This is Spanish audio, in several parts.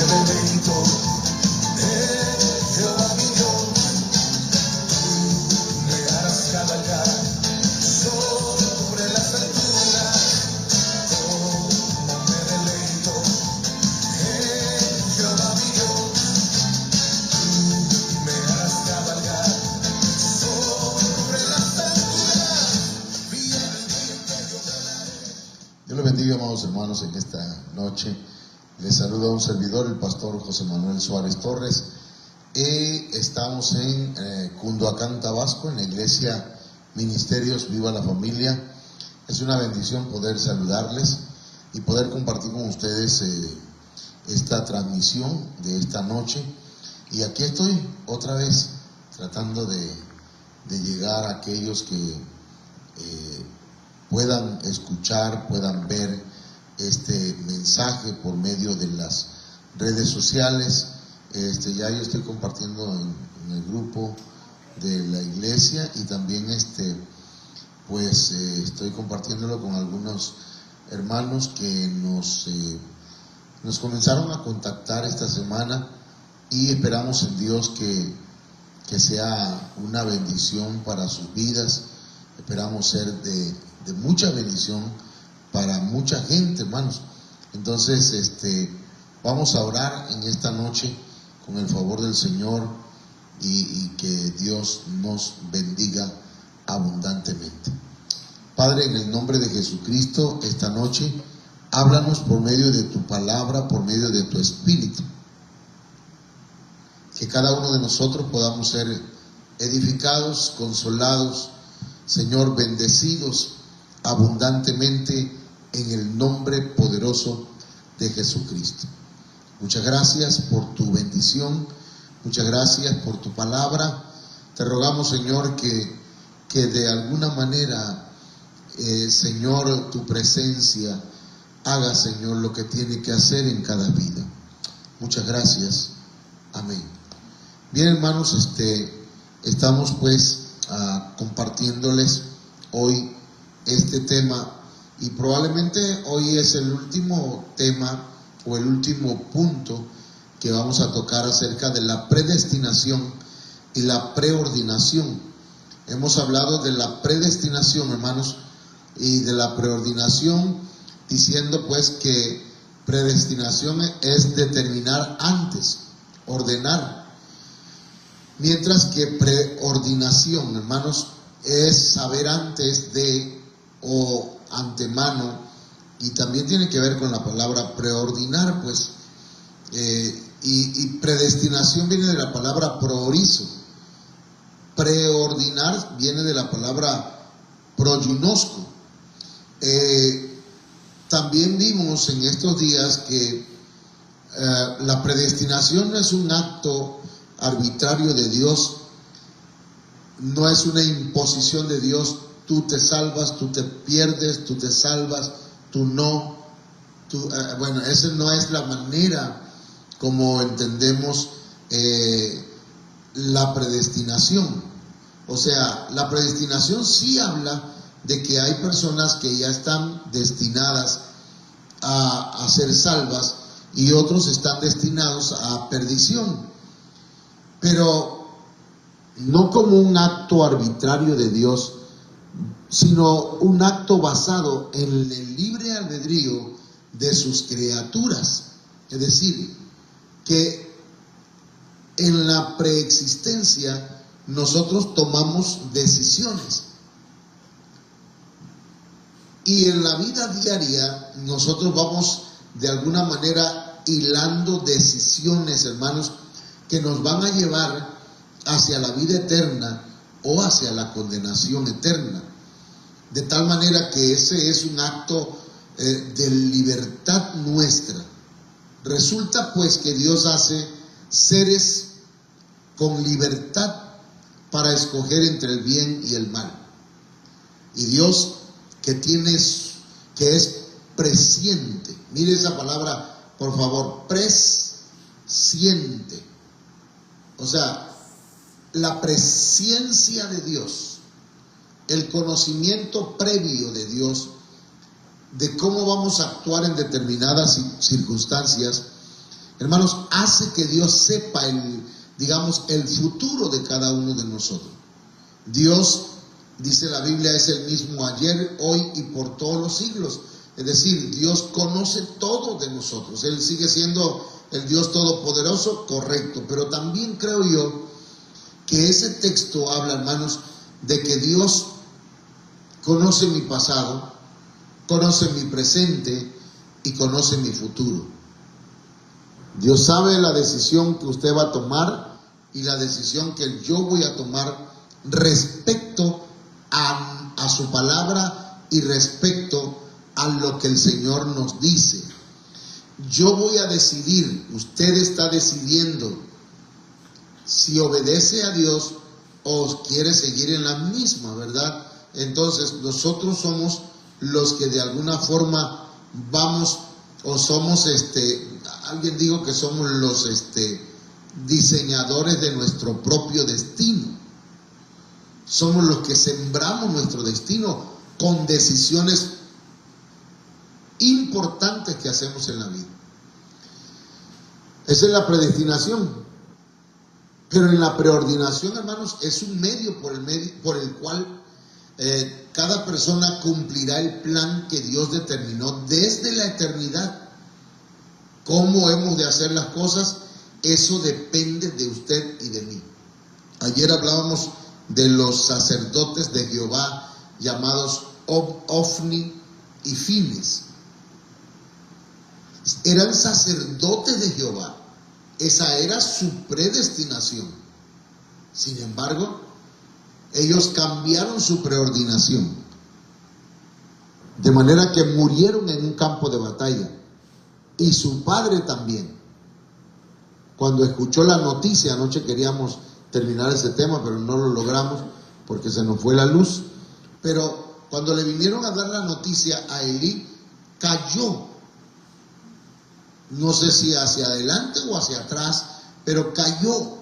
deleito en Jehová mi Dios. Me harás cabalgar sobre las alturas. Como me deleito en Jehová mi Dios. Me harás cabalgar sobre las alturas. Dios les bendiga, amados hermanos, en esta noche. Les saluda un servidor, el pastor José Manuel Suárez Torres. Estamos en Cunduacán, Tabasco, en la iglesia Ministerios Viva la Familia. Es una bendición poder saludarles y poder compartir con ustedes esta transmisión de esta noche. Y aquí estoy otra vez tratando de llegar a aquellos que puedan escuchar, puedan ver este mensaje por medio de las redes sociales. Ya yo estoy compartiendo en el grupo de la iglesia y también estoy compartiéndolo con algunos hermanos que nos comenzaron a contactar esta semana, y esperamos en Dios que sea una bendición para sus vidas. Esperamos ser de mucha bendición para mucha gente, hermanos. Entonces, vamos a orar en esta noche con el favor del Señor y que Dios nos bendiga abundantemente. Padre, en el nombre de Jesucristo, esta noche, háblanos por medio de tu palabra, por medio de tu Espíritu. Que cada uno de nosotros podamos ser edificados, consolados, Señor, bendecidos abundantemente en el nombre poderoso de Jesucristo. Muchas gracias por tu bendición, muchas gracias por tu palabra. Te rogamos, Señor, que de alguna manera, Señor, tu presencia haga, Señor, lo que tiene que hacer en cada vida. Muchas gracias. Amén. Bien, hermanos, estamos pues compartiéndoles hoy este tema, y probablemente hoy es el último tema o el último punto que vamos a tocar acerca de la predestinación y la preordinación. Hemos hablado de la predestinación, hermanos, y de la preordinación, diciendo pues que predestinación es determinar antes, ordenar, mientras que preordinación, hermanos, es saber antes de o antemano, y también tiene que ver con la palabra preordinar, pues, y predestinación viene de la palabra proorizo. Preordinar viene de la palabra proginosco. También vimos en estos días que la predestinación no es un acto arbitrario de Dios, no es una imposición de Dios. Tú te salvas, tú te pierdes, tú te salvas, tú no. Bueno, esa no es la manera como entendemos la predestinación. O sea, la predestinación sí habla de que hay personas que ya están destinadas a ser salvas y otros están destinados a perdición, pero no como un acto arbitrario de Dios, sino un acto basado en el libre albedrío de sus criaturas. Es decir, que en la preexistencia nosotros tomamos decisiones, y en la vida diaria nosotros vamos de alguna manera hilando decisiones, hermanos, que nos van a llevar hacia la vida eterna o hacia la condenación eterna. De tal manera que ese es un acto de libertad nuestra. Resulta pues que Dios hace seres con libertad para escoger entre el bien y el mal. Y Dios que es presciente. Mire esa palabra, por favor, presciente. O sea, la presciencia de Dios, el conocimiento previo de Dios de cómo vamos a actuar en determinadas circunstancias, hermanos, hace que Dios sepa el futuro de cada uno de nosotros. Dios, dice la Biblia, es el mismo ayer, hoy y por todos los siglos. Es decir, Dios conoce todo de nosotros. Él sigue siendo el Dios todopoderoso, correcto. Pero también creo yo que ese texto habla, hermanos, de que Dios conoce mi pasado, conoce mi presente y conoce mi futuro. Dios sabe la decisión que usted va a tomar y la decisión que yo voy a tomar respecto a su palabra y respecto a lo que el Señor nos dice. Yo voy a decidir, usted está decidiendo si obedece a Dios o quiere seguir en la misma, ¿verdad? Entonces nosotros somos los que de alguna forma vamos o somos alguien dijo que somos los diseñadores de nuestro propio destino. Somos los que sembramos nuestro destino con decisiones importantes que hacemos en la vida. Esa es la predestinación. Pero en la preordinación, hermanos, es un medio por el cual cada persona cumplirá el plan que Dios determinó desde la eternidad. ¿Cómo hemos de hacer las cosas? Eso depende de usted y de mí. Ayer hablábamos de los sacerdotes de Jehová llamados Ofni y Fines. Eran sacerdotes de Jehová. Esa era su predestinación. Sin embargo, ellos cambiaron su preordinación. De manera que murieron en un campo de batalla. Y su padre también. Cuando escuchó la noticia, anoche queríamos terminar ese tema, pero no lo logramos porque se nos fue la luz. Pero cuando le vinieron a dar la noticia a Elí, cayó. No sé si hacia adelante o hacia atrás, pero cayó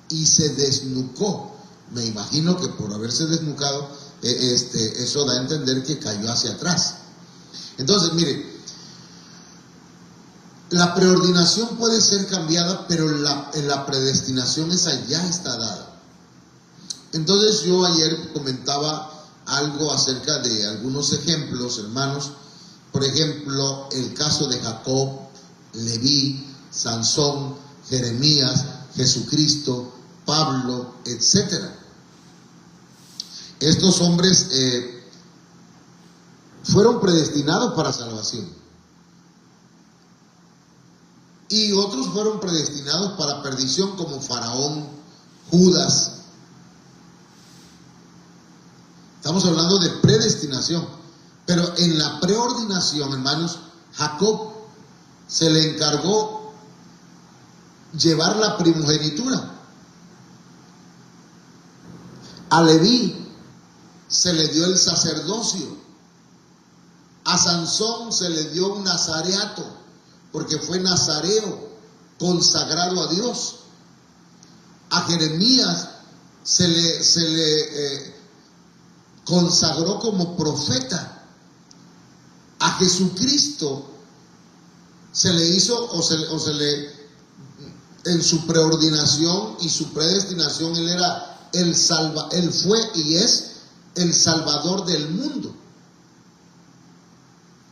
y se desnucó. Me imagino que por haberse desnucado, eso da a entender que cayó hacia atrás. Entonces, mire, la preordinación puede ser cambiada, pero en la predestinación esa ya está dada. Entonces yo ayer comentaba algo acerca de algunos ejemplos, hermanos. Por ejemplo, el caso de Jacob, Leví, Sansón, Jeremías, Jesucristo, Pablo, etc. Estos hombres fueron predestinados para salvación. Y otros fueron predestinados para perdición, como Faraón, Judas. Estamos hablando de predestinación. Pero en la preordinación, hermanos, Jacob se le encargó llevar la primogenitura. A Leví se le dio el sacerdocio. A Sansón se le dio un nazareato, porque fue nazareo, consagrado a Dios. A Jeremías se le consagró como profeta. A Jesucristo se le hizo en su preordinación y su predestinación, él fue y es el Salvador del mundo.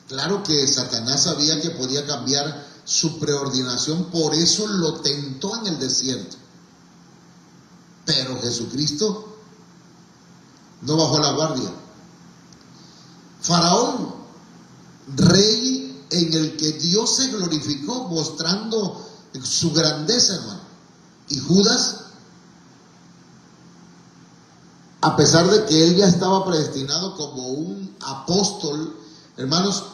Claro que Satanás sabía que podía cambiar su preordinación, por eso lo tentó en el desierto. Pero Jesucristo no bajó la guardia. Faraón, rey en el que Dios se glorificó, mostrando su grandeza, hermano. Y Judas, a pesar de que él ya estaba predestinado como un apóstol, hermanos,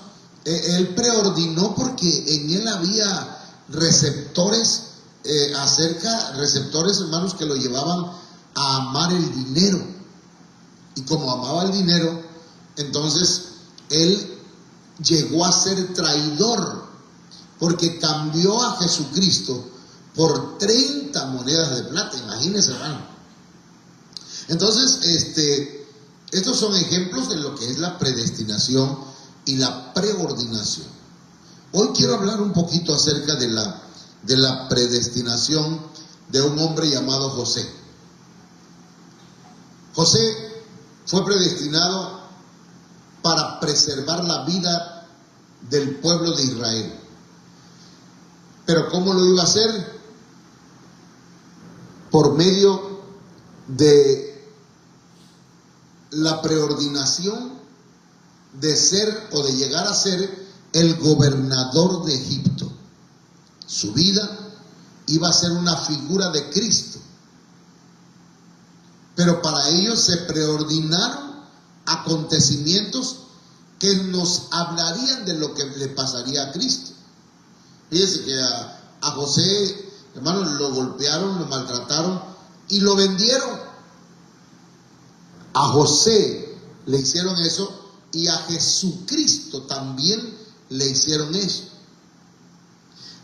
él preordinó porque en él había receptores, hermanos, que lo llevaban a amar el dinero. Y como amaba el dinero, entonces él llegó a ser traidor, porque cambió a Jesucristo por 30 monedas de plata. Imagínense, hermano. Entonces, estos son ejemplos de lo que es la predestinación y la preordinación. Hoy quiero hablar un poquito acerca de de la predestinación de un hombre llamado José. José fue predestinado para preservar la vida del pueblo de Israel. Pero ¿cómo lo iba a hacer? Por medio de la preordinación de ser o de llegar a ser el gobernador de Egipto. Su vida iba a ser una figura de Cristo. Pero para ello se preordinaron acontecimientos que nos hablarían de lo que le pasaría a Cristo. Fíjense que a José, hermanos, lo golpearon, lo maltrataron y lo vendieron. A José le hicieron eso y a Jesucristo también le hicieron eso.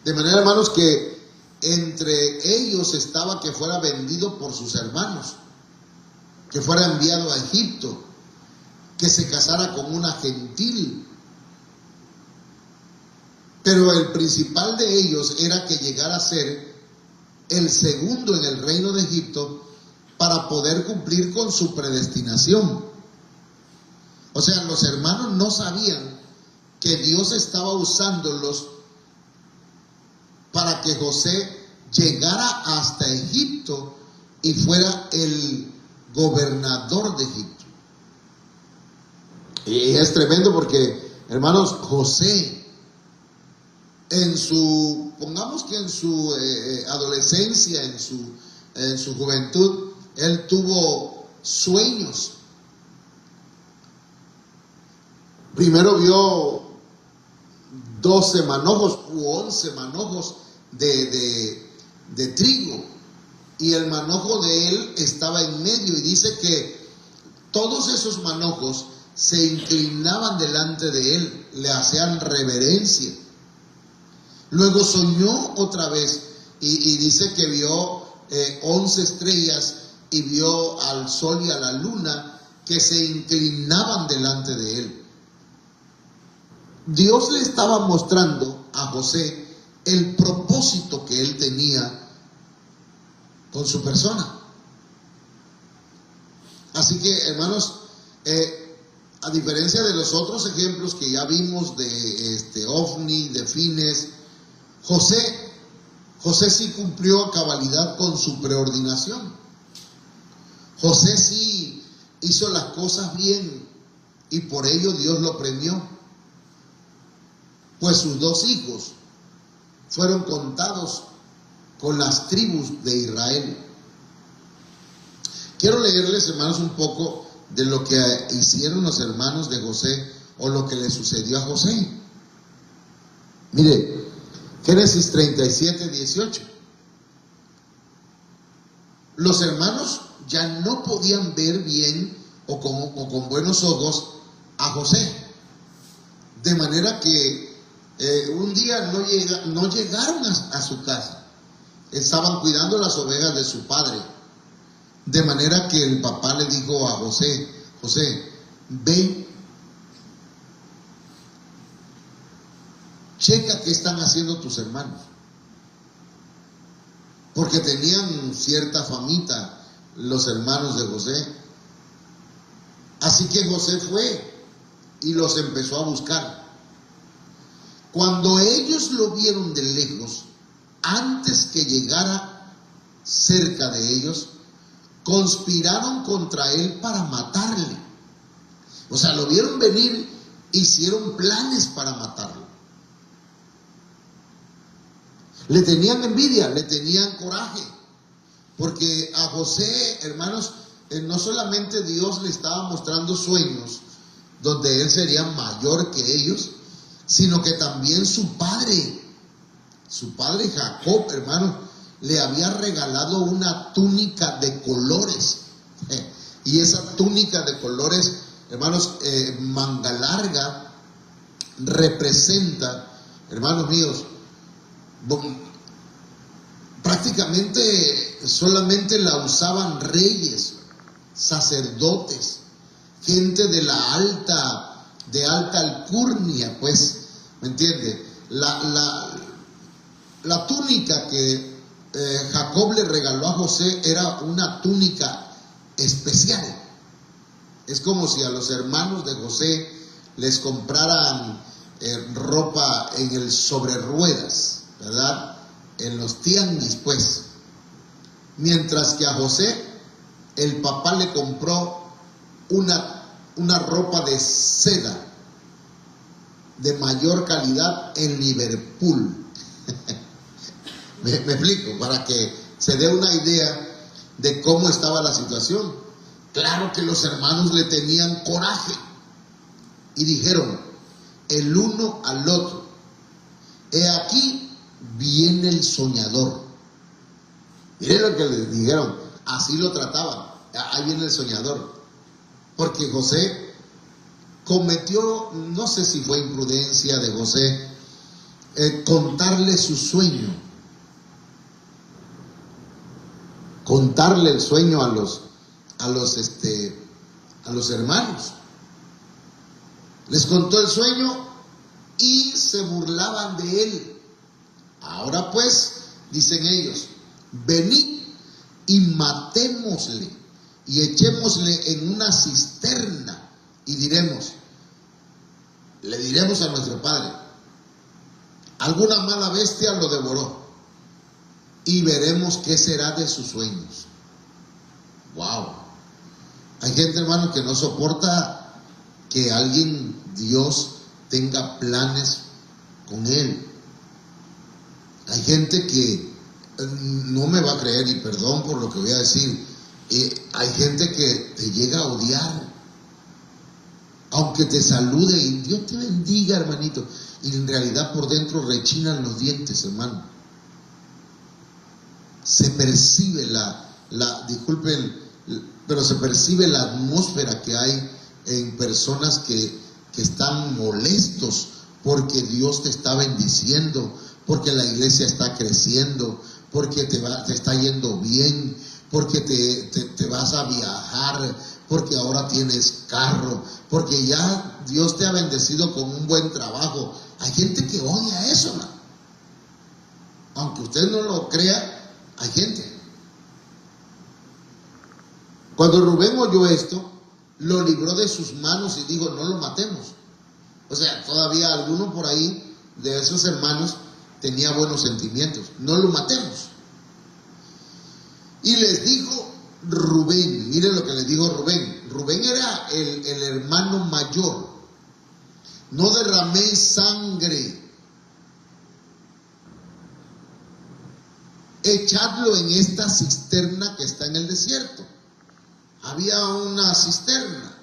De manera, hermanos, que entre ellos estaba que fuera vendido por sus hermanos, que fuera enviado a Egipto, que se casara con una gentil. Pero el principal de ellos era que llegara a ser el segundo en el reino de Egipto para poder cumplir con su predestinación. O sea, los hermanos no sabían que Dios estaba usándolos para que José llegara hasta Egipto y fuera el gobernador de Egipto. Y es tremendo porque, hermanos, José pongamos que en su adolescencia, en su juventud, él tuvo sueños. Primero vio 12 manojos u 11 manojos de trigo, y el manojo de él estaba en medio, y dice que todos esos manojos se inclinaban delante de él, le hacían reverencia. Luego soñó otra vez y dice que vio 11 estrellas y vio al sol y a la luna que se inclinaban delante de él. Dios le estaba mostrando a José el propósito que él tenía con su persona. Así que, hermanos, a diferencia de los otros ejemplos que ya vimos de Ofni, de Fines, José sí cumplió a cabalidad con su preordinación. José sí hizo las cosas bien y por ello Dios lo premió. Pues sus 2 hijos fueron contados con las tribus de Israel. Quiero leerles, hermanos, un poco de lo que hicieron los hermanos de José o lo que le sucedió a José. Mire, Génesis 37, 18. Los hermanos ya no podían ver bien o con buenos ojos a José. De manera que un día no llegaron a su casa. Estaban cuidando las ovejas de su padre. De manera que el papá le dijo a José: José, ve, checa qué están haciendo tus hermanos. Porque tenían cierta famita los hermanos de José. Así que José fue y los empezó a buscar. Cuando ellos lo vieron de lejos, antes que llegara cerca de ellos, conspiraron contra él para matarle. O sea, lo vieron venir, hicieron planes para matarlo. Le tenían envidia, le tenían coraje, porque a José, hermanos, no solamente Dios le estaba mostrando sueños donde él sería mayor que ellos, sino que también su padre Jacob, hermanos, le había regalado una túnica de colores. Y esa túnica de colores, hermanos, manga larga, representa, hermanos míos, prácticamente solamente la usaban reyes, sacerdotes, gente de alta alcurnia, pues, ¿me entiende? La túnica que Jacob le regaló a José era una túnica especial. Es como si a los hermanos de José les compraran ropa en el sobre ruedas, ¿verdad? En los tianguis, pues. Mientras que a José el papá le compró una ropa de seda de mayor calidad en Liverpool. me explico, para que se dé una idea de cómo estaba la situación. Claro que los hermanos le tenían coraje y dijeron el uno al otro: he aquí viene el soñador. Miren lo que les dijeron, así lo trataban: ahí viene el soñador. Porque José cometió, no sé si fue imprudencia de José, contarle su sueño, contarle el sueño a los hermanos. Les contó el sueño y se burlaban de él. Ahora pues, dicen ellos, venid y matémosle y echémosle en una cisterna y le diremos a nuestro padre: alguna mala bestia lo devoró, y veremos qué será de sus sueños. Wow. Hay gente, hermano, que no soporta que alguien, Dios, tenga planes con él. Hay gente que no me va a creer, y perdón por lo que voy a decir, hay gente que te llega a odiar, aunque te salude y Dios te bendiga, hermanito, y en realidad por dentro rechinan los dientes, hermano. Se percibe disculpen, pero se percibe la atmósfera que hay en personas que están molestos porque Dios te está bendiciendo, porque la iglesia está creciendo, porque te está yendo bien, porque te vas a viajar, porque ahora tienes carro, porque ya Dios te ha bendecido con un buen trabajo. Hay gente que odia eso, ¿no? Aunque usted no lo crea, hay gente. Cuando Rubén oyó esto, lo libró de sus manos y dijo: no lo matemos. O sea, todavía alguno por ahí de esos hermanos tenía buenos sentimientos. No lo matemos. Y les dijo Rubén, miren lo que les dijo Rubén. Rubén era el hermano mayor. No derraméis sangre. Echadlo en esta cisterna que está en el desierto. Había una cisterna,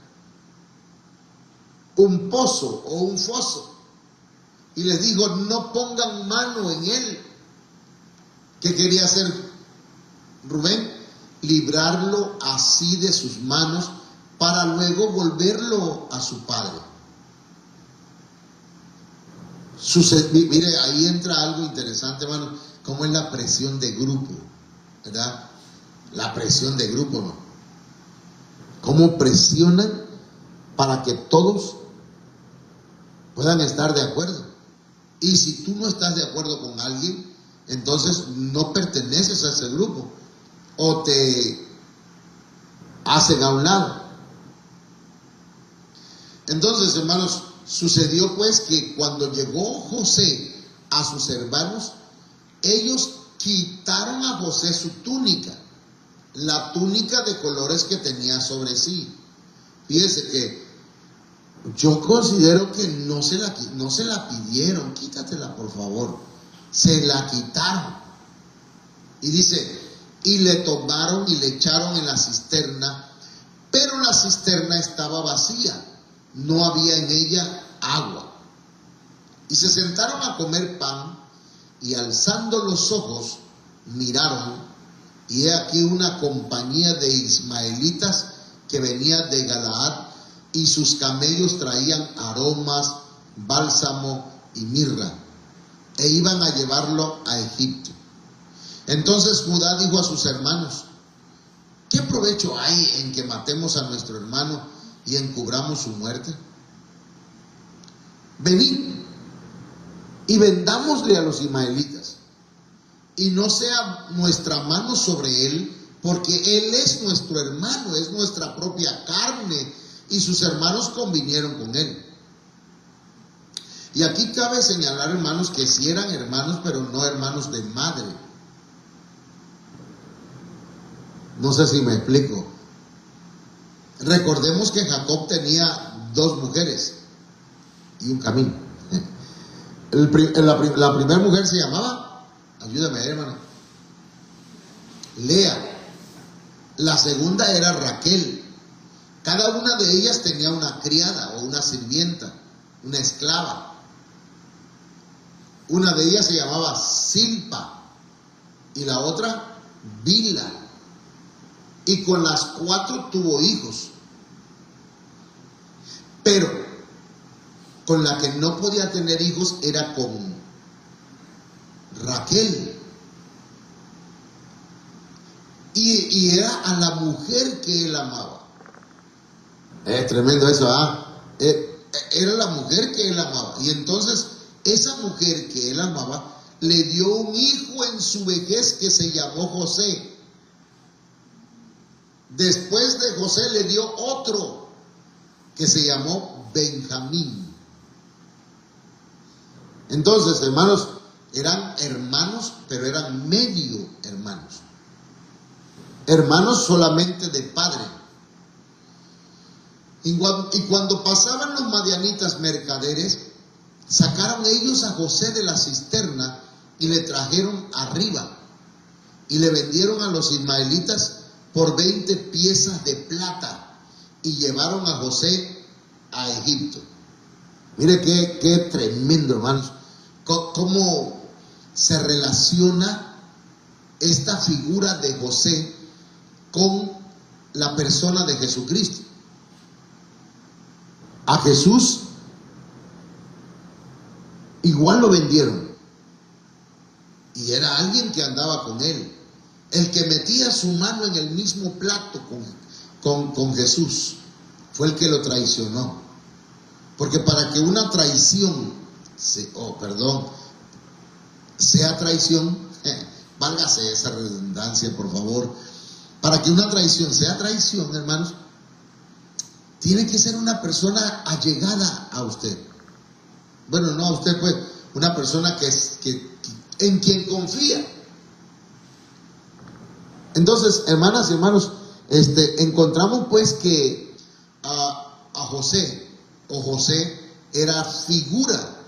un pozo o un foso. Y les dijo: no pongan mano en él. ¿Qué quería hacer Rubén? Librarlo así de sus manos para luego volverlo a su padre. Mire, ahí entra algo interesante, hermano, como es la presión de grupo, ¿verdad? La presión de grupo, ¿no? Cómo presionan para que todos puedan estar de acuerdo. Y si tú no estás de acuerdo con alguien, entonces no perteneces a ese grupo o te hacen a un lado. Entonces, hermanos, sucedió pues que cuando llegó José a sus hermanos, ellos quitaron a José su túnica, la túnica de colores que tenía sobre sí. Fíjese que yo considero que no se la pidieron: quítatela por favor. Se la quitaron. Y dice: y le tomaron y le echaron en la cisterna, pero la cisterna estaba vacía, no había en ella agua. Y se sentaron a comer pan, y alzando los ojos miraron, y he aquí una compañía de ismaelitas que venía de Galaad, y sus camellos traían aromas, bálsamo y mirra, e iban a llevarlo a Egipto. Entonces Judá dijo a sus hermanos: ¿qué provecho hay en que matemos a nuestro hermano y encubramos su muerte? Venid y vendámosle a los ismaelitas y no sea nuestra mano sobre él, porque él es nuestro hermano, es nuestra propia carne, y sus hermanos convinieron con él. Y aquí cabe señalar, hermanos, que sí eran hermanos, pero no hermanos de madre. No sé si me explico. Recordemos que Jacob tenía 2 mujeres y un camino. La primera mujer se llamaba, ayúdame, hermano, Lea. La segunda era Raquel. Cada una de ellas tenía una criada o una sirvienta, una esclava. Una de ellas se llamaba Silpa y la otra Bila. Y con las 4 tuvo hijos. Pero con la que no podía tener hijos era con Raquel. Y era a la mujer que él amaba. Es tremendo eso, era la mujer que él amaba. Y entonces esa mujer que él amaba le dio un hijo en su vejez que se llamó José. Después de José le dio otro que se llamó Benjamín. Entonces, hermanos, eran hermanos, pero eran medio hermanos. Hermanos solamente de padre. Y cuando pasaban los madianitas mercaderes, sacaron ellos a José de la cisterna y le trajeron arriba. Y le vendieron a los ismaelitas por 20 piezas de plata. Y llevaron a José a Egipto. Mire qué tremendo, hermanos. Cómo se relaciona esta figura de José con la persona de Jesucristo. A Jesús igual lo vendieron. Y era alguien que andaba con él. El que metía su mano en el mismo plato con Jesús fue el que lo traicionó. Porque para que una traición sea traición, válgase esa redundancia, por favor. Para que una traición sea traición, hermanos, tiene que ser una persona allegada a usted. Bueno, no a usted, pues, una persona en quien confía. Entonces, hermanas y hermanos, encontramos pues que a José, o José, era figura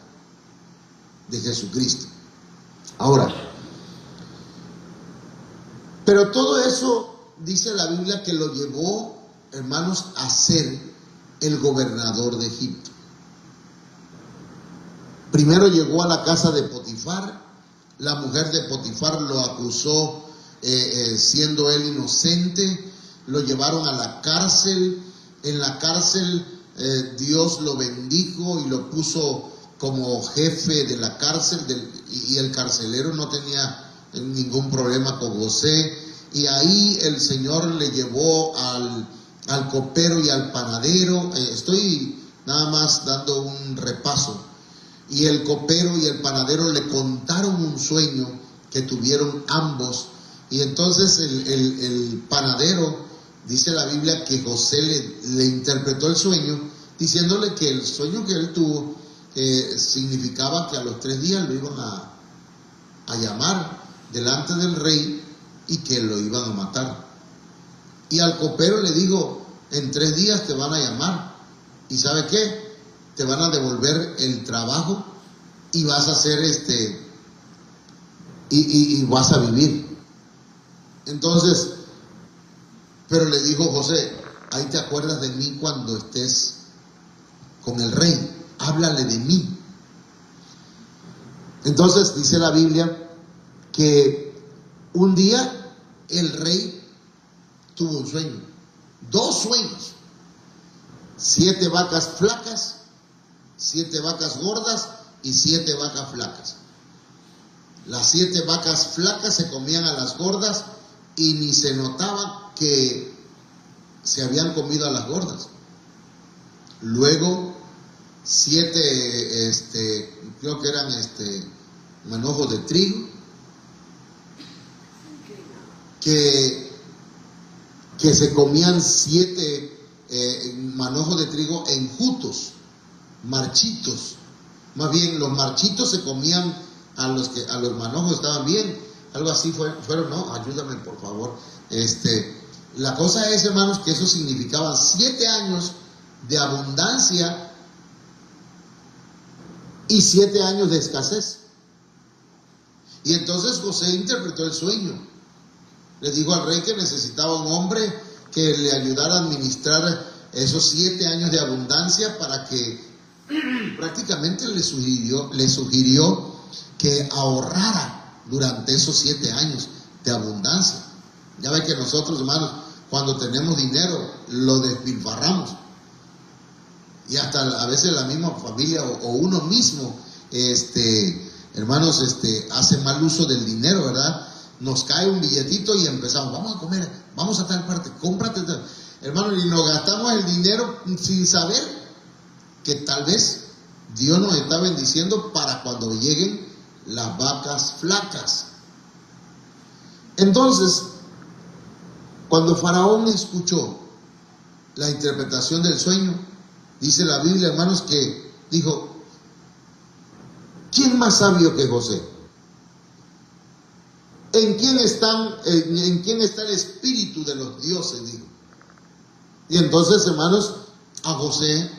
de Jesucristo. Ahora, pero todo eso dice la Biblia que lo llevó, hermanos, a ser el gobernador de Egipto. Primero llegó a la casa de Potifar. La mujer de Potifar lo acusó siendo él inocente. Lo llevaron a la cárcel. En la cárcel Dios lo bendijo y lo puso como jefe de la cárcel, y el carcelero no tenía ningún problema con José. Y ahí el Señor le llevó al copero y al panadero. Estoy nada más dando un repaso. Y el copero y el panadero le contaron un sueño que tuvieron ambos. Y entonces el panadero, dice la Biblia, que José le interpretó el sueño, diciéndole que el sueño que él tuvo significaba que a los 3 días lo iban a llamar delante del rey y que lo iban a matar. Y al copero le dijo: en 3 días te van a llamar, y ¿sabe qué? Te van a devolver el trabajo y vas a hacer y vas a vivir. Entonces, pero le dijo José: ahí te acuerdas de mí cuando estés con el rey, háblale de mí. Entonces dice la Biblia que un día el rey tuvo un sueño, 2 sueños: 7 vacas flacas, 7 vacas gordas y 7 vacas flacas. Las 7 vacas flacas se comían a las gordas y ni se notaba que se habían comido a las gordas. Luego 7 creo que eran manojos de trigo, que se comían 7 manojos de trigo enjutos, marchitos. Más bien, los marchitos se comían a los manojos estaban bien. Algo así fueron, ¿no? Ayúdame, por favor. La cosa es, hermanos, que eso significaba 7 años de abundancia y 7 años de escasez. Y entonces José interpretó el sueño. Le dijo al rey que necesitaba un hombre que le ayudara a administrar esos 7 años de abundancia, para que prácticamente le sugirió que ahorrara durante esos 7 años de abundancia. Ya ve que nosotros, hermanos, cuando tenemos dinero lo despilfarramos, y hasta a veces la misma familia o uno mismo, hermanos, hace mal uso del dinero, ¿verdad? Nos cae un billetito y empezamos, vamos a comer, vamos a tal parte, cómprate tal. Hermano, y nos gastamos el dinero sin saber que tal vez Dios nos está bendiciendo para cuando lleguen las vacas flacas. Entonces, cuando Faraón escuchó la interpretación del sueño, dice la Biblia, hermanos, que dijo: ¿quién más sabio que José? ¿En quién está el espíritu de los dioses? Dijo. Y entonces, hermanos, a José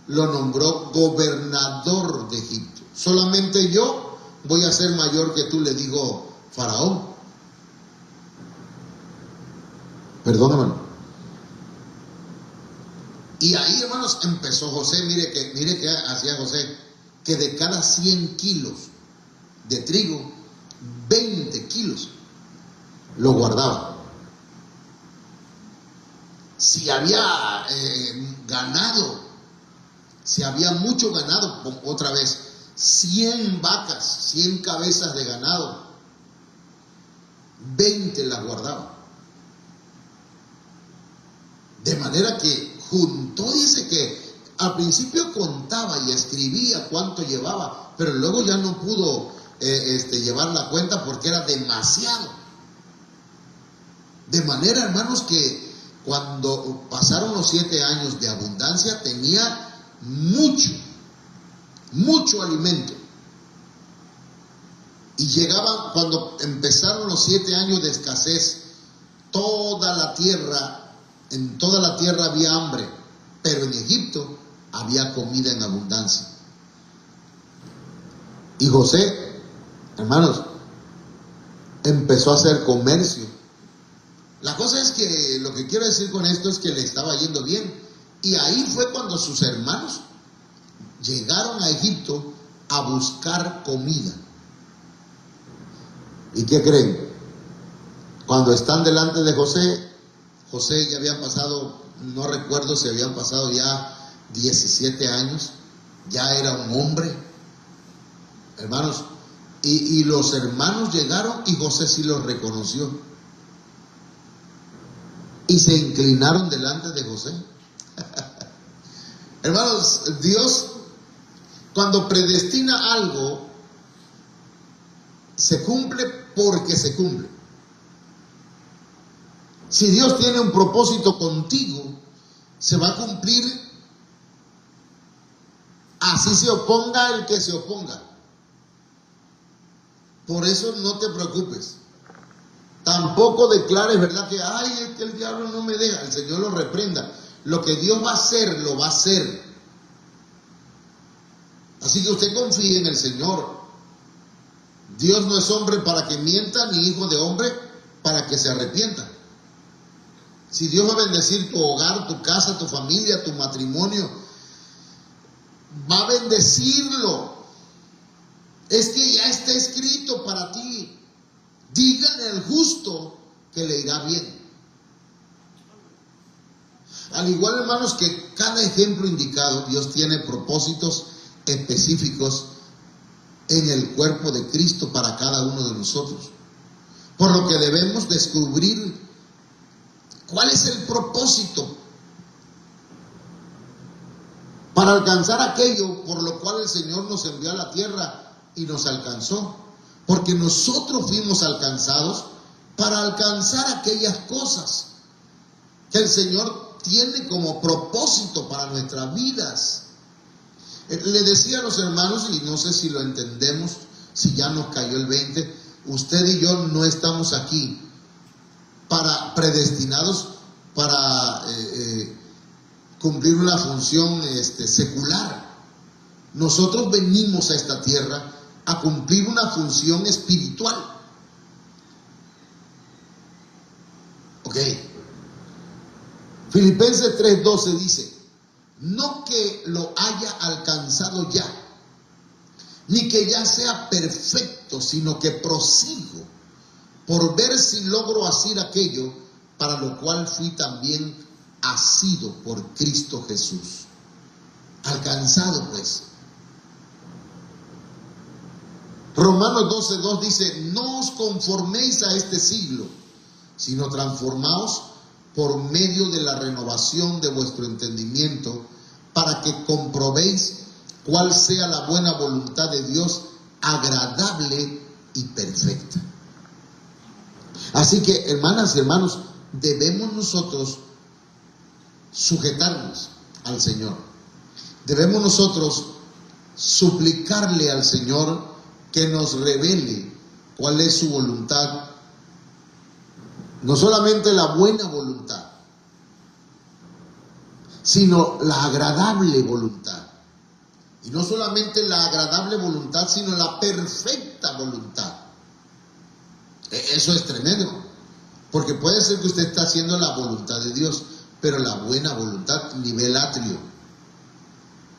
lo nombró gobernador de Egipto. Solamente yo voy a ser mayor que tú, le dijo Faraón. Perdón, hermano. Y ahí, hermanos, empezó José. Mire que hacía José, que de cada 100 kilos de trigo, 20 kilos lo guardaba. Si había ganado, si había mucho ganado, otra vez, 100 vacas, 100 cabezas de ganado, 20 las guardaba. De manera que juntó, dice que al principio contaba y escribía cuánto llevaba, pero luego ya no pudo llevar la cuenta porque era demasiado. De manera, hermanos, que cuando pasaron los 7 años de abundancia, tenía mucho alimento. Y llegaban, cuando empezaron los 7 años de escasez, en toda la tierra había hambre, pero en Egipto había comida en abundancia. Y José, hermanos, empezó a hacer comercio. La cosa es que lo que quiero decir con esto es que le estaba yendo bien. Y ahí fue cuando sus hermanos llegaron a Egipto a buscar comida. ¿Y qué creen? Cuando están delante de José ya habían pasado, no recuerdo si habían pasado ya 17 años, ya era un hombre, hermanos, y los hermanos llegaron y José sí los reconoció. Y se inclinaron delante de José. Hermanos, Dios, cuando predestina algo, se cumple porque se cumple. Si Dios tiene un propósito contigo, se va a cumplir, así se oponga el que se oponga. Por eso no te preocupes. Tampoco declares, ¿verdad? Que es que el diablo no me deja. El Señor lo reprenda. Lo que Dios va a hacer, lo va a hacer. Así que usted confíe en el Señor. Dios no es hombre para que mienta, ni hijo de hombre para que se arrepienta. Si Dios va a bendecir tu hogar, tu casa, tu familia, tu matrimonio, va a bendecirlo. Es que ya está escrito para ti. Díganle al justo que le irá bien. Al igual, hermanos, que cada ejemplo indicado, Dios tiene propósitos específicos en el cuerpo de Cristo para cada uno de nosotros. Por lo que debemos descubrir cuál es el propósito para alcanzar aquello por lo cual el Señor nos envió a la tierra y nos alcanzó. Porque nosotros fuimos alcanzados para alcanzar aquellas cosas que el Señor tiene como propósito para nuestras vidas. Le decía a los hermanos, y no sé si lo entendemos, si ya nos cayó el 20, usted y yo no estamos aquí predestinados para cumplir una función secular. Nosotros venimos a esta tierra a cumplir una función espiritual. Ok. Filipenses 3:12 dice: no que lo haya alcanzado ya, ni que ya sea perfecto, sino que prosigo por ver si logro hacer aquello para lo cual fui también asido por Cristo Jesús. Alcanzado, pues. Romanos 12:2 dice: no os conforméis a este siglo, sino transformaos por medio de la renovación de vuestro entendimiento, para que comprobéis cuál sea la buena voluntad de Dios, agradable y perfecta. Así que, hermanas y hermanos, debemos nosotros sujetarnos al Señor. Debemos nosotros suplicarle al Señor que nos revele cuál es su voluntad. No solamente la buena voluntad, sino la agradable voluntad. Y no solamente la agradable voluntad, sino la perfecta voluntad. Eso es tremendo, porque puede ser que usted está haciendo la voluntad de Dios, pero la buena voluntad, nivel atrio.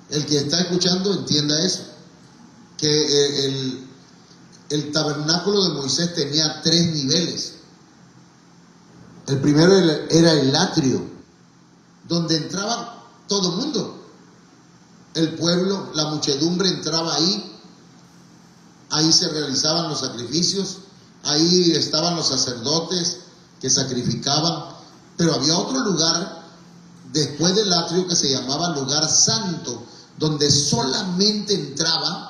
El que está escuchando entienda eso, que el tabernáculo de Moisés tenía 3 niveles. El primero era el atrio, donde entraba todo el mundo. El pueblo, la muchedumbre entraba ahí. Ahí se realizaban los sacrificios. Ahí estaban los sacerdotes que sacrificaban. Pero había otro lugar después del atrio que se llamaba lugar santo, donde solamente entraban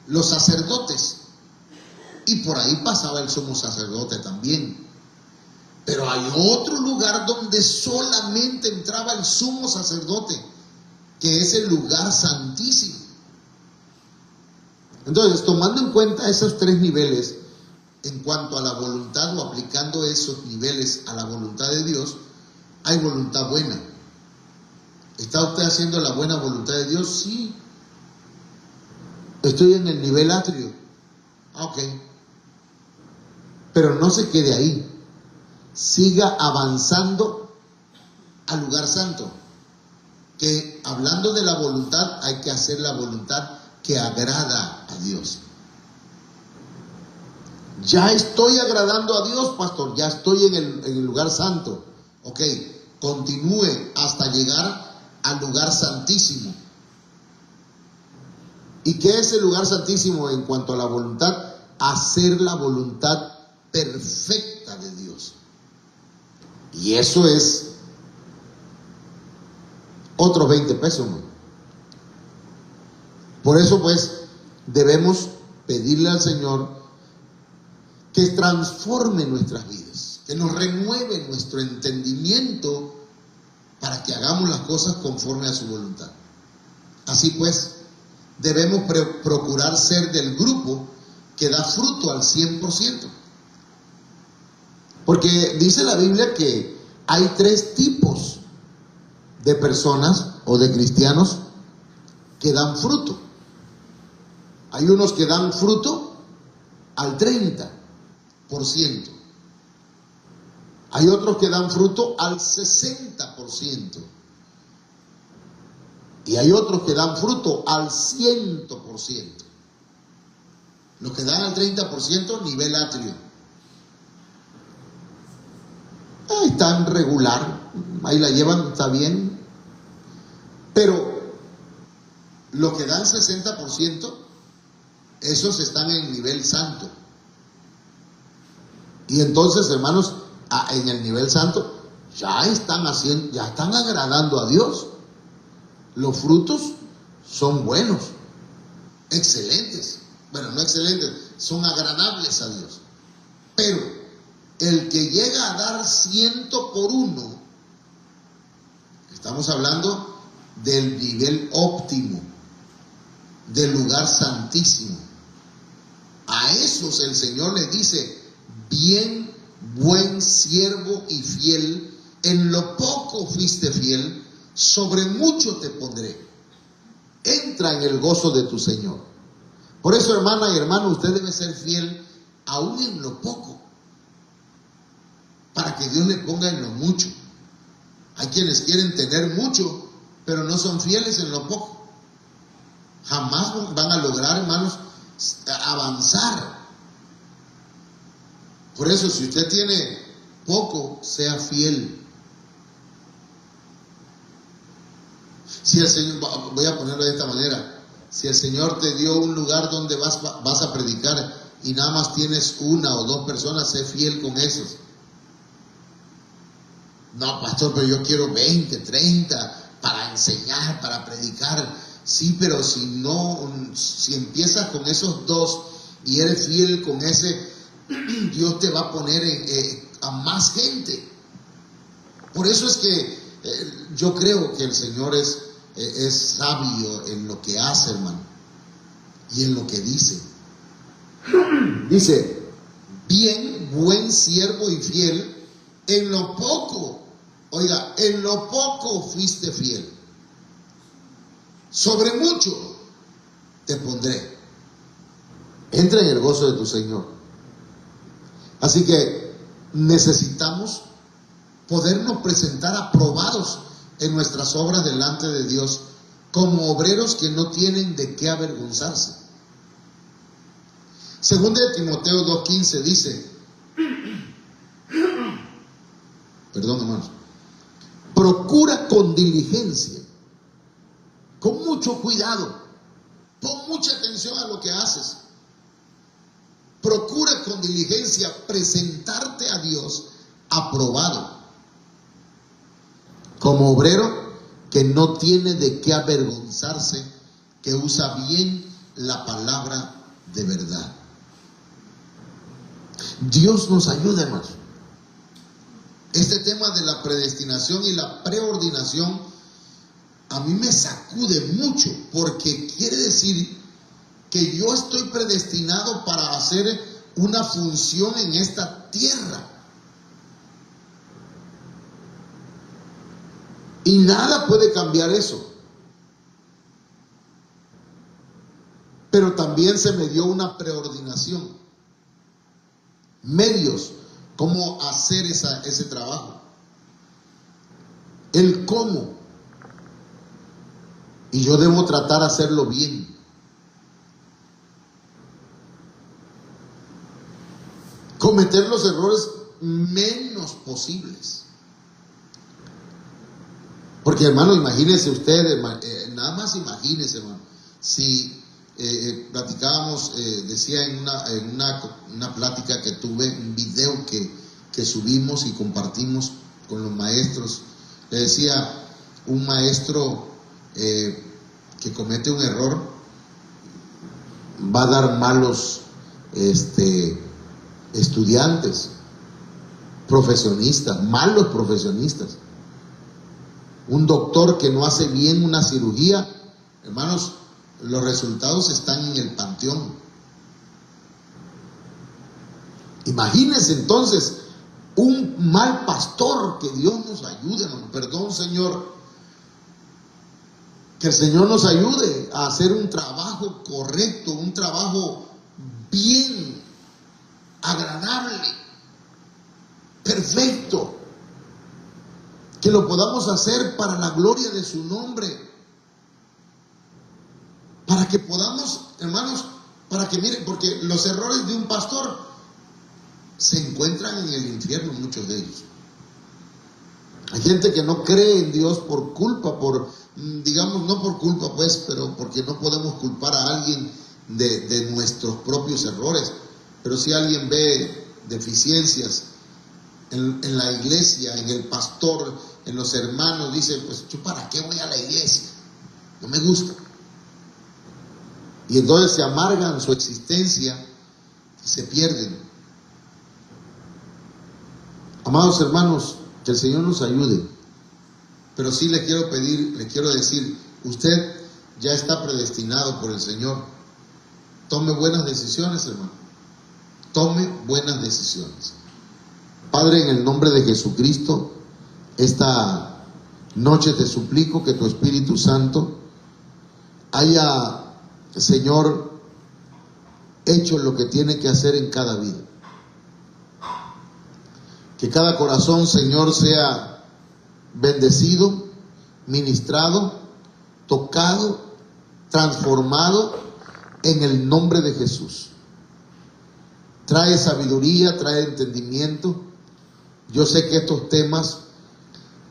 los sacerdotes. Y por ahí pasaba el sumo sacerdote también. Pero hay otro lugar donde solamente entraba el sumo sacerdote, que es el lugar santísimo. Entonces, tomando en cuenta esos 3 niveles, en cuanto a la voluntad, o aplicando esos niveles a la voluntad de Dios, hay voluntad buena. ¿Está usted haciendo la buena voluntad de Dios? Sí. Estoy en el nivel atrio. Ok. Pero no se quede ahí. Siga avanzando al lugar santo. Que hablando de la voluntad, hay que hacer la voluntad que agrada a Dios. Ya estoy agradando a Dios, pastor. Ya estoy en el lugar santo. Ok. Continúe hasta llegar al lugar santísimo. ¿Y qué es el lugar santísimo en cuanto a la voluntad? Hacer la voluntad perfecta de Dios. Y eso es otros 20 pesos, ¿no? Por eso, pues, debemos pedirle al Señor que transforme nuestras vidas, que nos renueve nuestro entendimiento para que hagamos las cosas conforme a su voluntad. Así pues, debemos procurar ser del grupo que da fruto al 100%. Porque dice la Biblia que hay 3 tipos de personas o de cristianos que dan fruto. Hay unos que dan fruto al 30%. Hay otros que dan fruto al 60%. Y hay otros que dan fruto al 100%. Los que dan al 30%, nivel atrio. Ahí están regular, ahí la llevan, está bien. Pero los que dan 60%, esos están en nivel santo. Y entonces, hermanos, en el nivel santo ya están agradando a Dios. Los frutos son buenos, excelentes. Bueno, no excelentes, son agradables a Dios. Pero El que llega a dar 100 por 1, estamos hablando del nivel óptimo, del lugar santísimo. A esos el Señor les dice: bien, buen siervo y fiel, en lo poco fuiste fiel, sobre mucho te pondré. Entra en el gozo de tu Señor. Por eso, hermana y hermano, usted debe ser fiel aún en lo poco, para que Dios le ponga en lo mucho. Hay quienes quieren tener mucho, pero no son fieles en lo poco. Jamás van a lograr, hermanos, avanzar. Por eso, si usted tiene poco, sea fiel. Si el Señor, voy a ponerlo de esta manera, si el Señor te dio un lugar donde vas a predicar y nada más tienes 1 o 2 personas, sé fiel con esos. No, pastor, pero yo quiero 20, 30 para enseñar, para predicar. Sí, pero si empiezas con esos 2 y eres fiel con ese, Dios te va a poner a más gente. Por eso es que yo creo que el Señor es sabio en lo que hace, hermano, y en lo que dice. Dice: bien, buen siervo y fiel, en lo poco, oiga, en lo poco fuiste fiel, sobre mucho te pondré. Entra en el gozo de tu Señor. Así que necesitamos podernos presentar aprobados en nuestras obras delante de Dios, como obreros que no tienen de qué avergonzarse. Segunda de Timoteo 2:15 dice, perdón, hermanos, procura con diligencia, con mucho cuidado, pon mucha atención a lo que haces. Procura con diligencia presentarte a Dios aprobado, como obrero que no tiene de qué avergonzarse, que usa bien la palabra de verdad. Dios nos ayuda, hermanos. Este tema de la predestinación y la preordinación a mí me sacude mucho, porque quiere decir que yo estoy predestinado para hacer una función en esta tierra. Y nada puede cambiar eso. Pero también se me dio una preordinación. Medios, cómo hacer ese trabajo. El cómo. Y yo debo tratar de hacerlo bien. Cometer los errores menos posibles. Porque, hermano, imagínense ustedes, nada más imagínense, hermano, si platicábamos, decía en una plática que tuve, un video que subimos y compartimos con los maestros, le decía, un maestro que comete un error va a dar malos estudiantes, profesionistas, malos profesionistas. Un doctor que no hace bien una cirugía, hermanos, los resultados están en el panteón. Imagínense entonces un mal pastor. Que Dios nos ayude, hermano. Perdón, Señor, que el Señor nos ayude a hacer un trabajo correcto, un trabajo bien, agradable, perfecto, que lo podamos hacer para la gloria de su nombre, para que podamos, hermanos, para que miren, porque los errores de un pastor se encuentran en el infierno, muchos de ellos. Hay gente que no cree en Dios por culpa, digamos, no por culpa pues, pero porque no podemos culpar a alguien de nuestros propios errores. Pero si alguien ve deficiencias en la iglesia, en el pastor, en los hermanos, dice, pues yo para qué voy a la iglesia, no me gusta. Y entonces se amargan su existencia y se pierden. Amados hermanos, que el Señor nos ayude. Pero sí le quiero pedir, le quiero decir, usted ya está predestinado por el Señor. Tome buenas decisiones, hermano. Tome buenas decisiones. Padre, en el nombre de Jesucristo, esta noche te suplico que tu Espíritu Santo haya, Señor, hecho lo que tiene que hacer en cada vida. Que cada corazón, Señor, sea bendecido, ministrado, tocado, transformado en el nombre de Jesús. Trae sabiduría, trae entendimiento. Yo sé que estos temas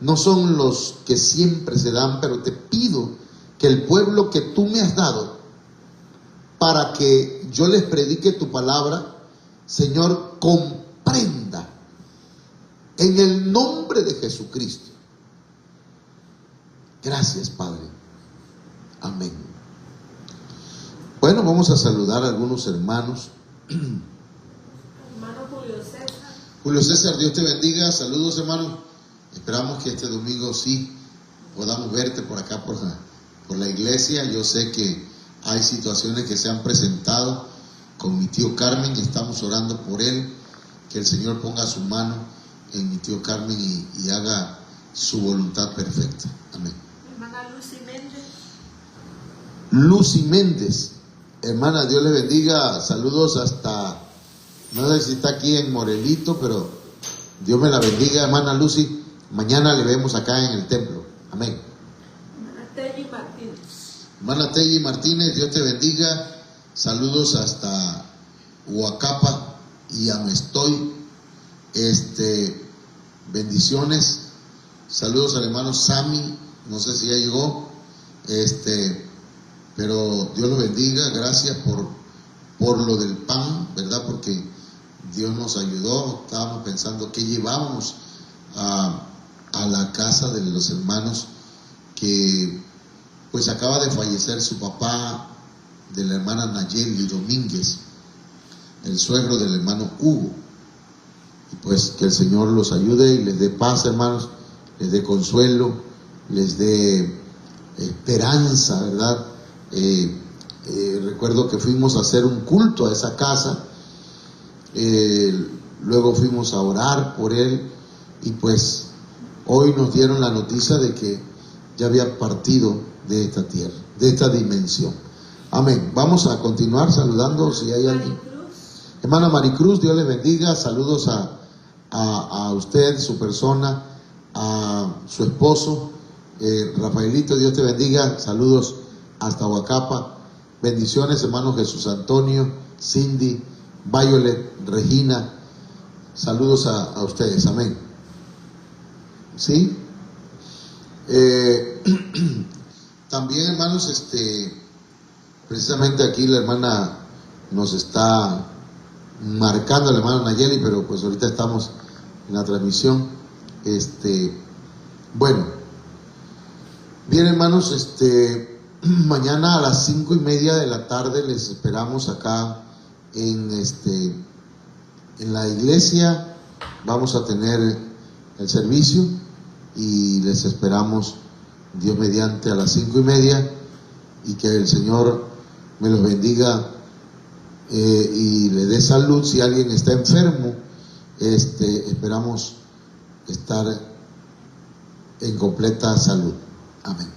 no son los que siempre se dan, pero te pido que el pueblo que tú me has dado para que yo les predique tu palabra, Señor, comprenda en el nombre de Jesucristo. Gracias, Padre. Amén. Bueno, vamos a saludar a algunos hermanos. Hermano Julio César. Julio César, Dios te bendiga. Saludos, hermano. Esperamos que este domingo sí podamos verte por acá, por la iglesia. Yo sé que hay situaciones que se han presentado con mi tío Carmen y estamos orando por él. Que el Señor ponga su mano en mi tío Carmen y haga su voluntad perfecta. Amén. Hermana Lucy Méndez. Lucy Méndez, hermana, Dios le bendiga. Saludos hasta, no sé si está aquí en Morelito, pero Dios me la bendiga, hermana Lucy. Mañana le vemos acá en el templo. Amén. Hermana Telly Martínez. Hermana Telly Martínez, Dios te bendiga. Saludos hasta Huacapa y Amestoy. Bendiciones. Saludos al hermano Sammy. No sé si ya llegó. Pero Dios lo bendiga. Gracias por lo del pan, ¿verdad? Porque Dios nos ayudó. Estábamos pensando que llevábamos a la casa de los hermanos que pues acaba de fallecer su papá, de la hermana Nayeli Domínguez, el suegro del hermano Hugo. Y pues que el Señor los ayude y les dé paz, hermanos, les dé consuelo, les dé esperanza, ¿verdad? Recuerdo que fuimos a hacer un culto a esa casa, luego fuimos a orar por él y pues hoy nos dieron la noticia de que ya había partido de esta tierra, de esta dimensión. Amén. Vamos a continuar saludando si hay alguien. Maricruz. Hermana Maricruz, Dios les bendiga. Saludos a usted, su persona, a su esposo. Rafaelito, Dios te bendiga. Saludos hasta Huacapa. Bendiciones, hermano Jesús Antonio, Cindy, Violet, Regina. Saludos a ustedes. Amén. ¿Sí? También, hermanos, precisamente aquí la hermana nos está marcando, la hermana Nayeli, pero pues ahorita estamos en la transmisión. Bueno, bien, hermanos, mañana a las 5:30 de la tarde les esperamos acá en la iglesia. Vamos a tener el servicio y les esperamos, Dios mediante, a las 5:30, y que el Señor me los bendiga y le dé salud. Si alguien está enfermo, esperamos estar en completa salud. Amén.